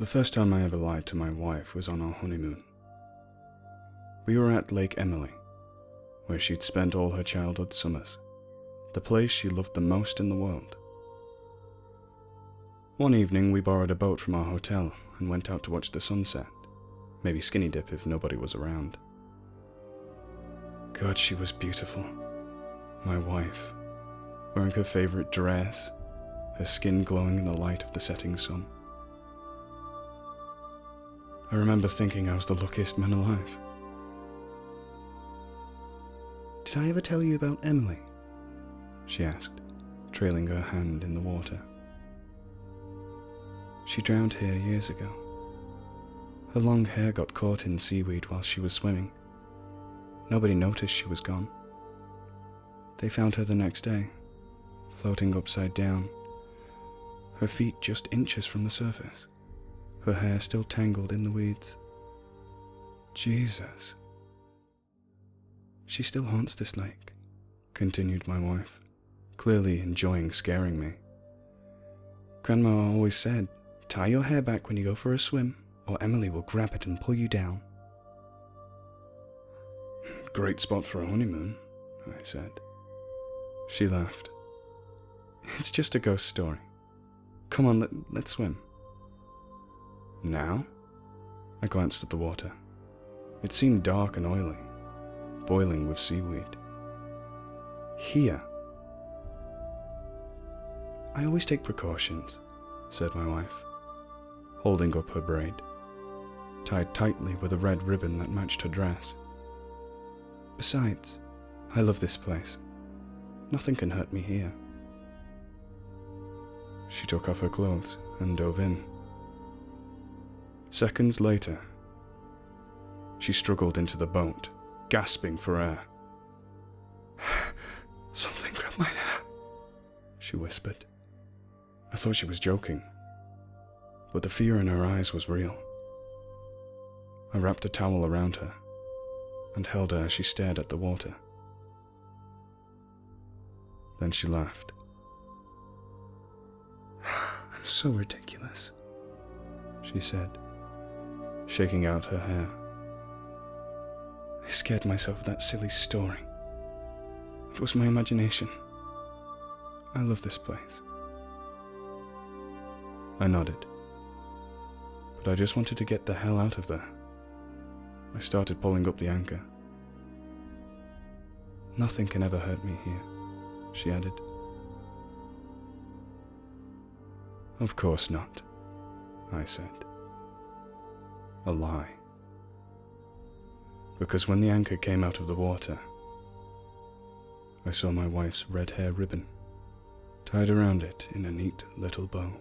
The first time I ever lied to my wife was on our honeymoon. We were at Lake Emily, where she'd spent all her childhood summers, the place she loved the most in the world. One evening we borrowed a boat from our hotel and went out to watch the sunset, maybe skinny dip if nobody was around. God, she was beautiful. My wife, wearing her favorite dress, her skin glowing in the light of the setting sun. I remember thinking I was the luckiest man alive. "Did I ever tell you about Emily?" she asked, trailing her hand in the water. "She drowned here years ago. Her long hair got caught in seaweed while she was swimming. Nobody noticed she was gone. They found her the next day, floating upside down, her feet just inches from the surface, her hair still tangled in the weeds. Jesus. She still haunts this lake," continued my wife, clearly enjoying scaring me. "Grandma always said, tie your hair back when you go for a swim, or Emily will grab it and pull you down." "Great spot for a honeymoon," I said. She laughed. "It's just a ghost story. Come on, let's swim." "Now?" I glanced at the water. It seemed dark and oily, boiling with seaweed. "Here." "I always take precautions," said my wife, holding up her braid, tied tightly with a red ribbon that matched her dress. "Besides, I love this place. Nothing can hurt me here." She took off her clothes and dove in. Seconds later, she struggled into the boat, gasping for air. "Something grabbed my hair," she whispered. I thought she was joking, but the fear in her eyes was real. I wrapped a towel around her and held her as she stared at the water. Then she laughed. "I'm so ridiculous," she said, shaking out her hair. "I scared myself with that silly story. It was my imagination. I love this place." I nodded, but I just wanted to get the hell out of there. I started pulling up the anchor. "Nothing can ever hurt me here," she added. "Of course not," I said. A lie. Because when the anchor came out of the water, I saw my wife's red hair ribbon tied around it in a neat little bow.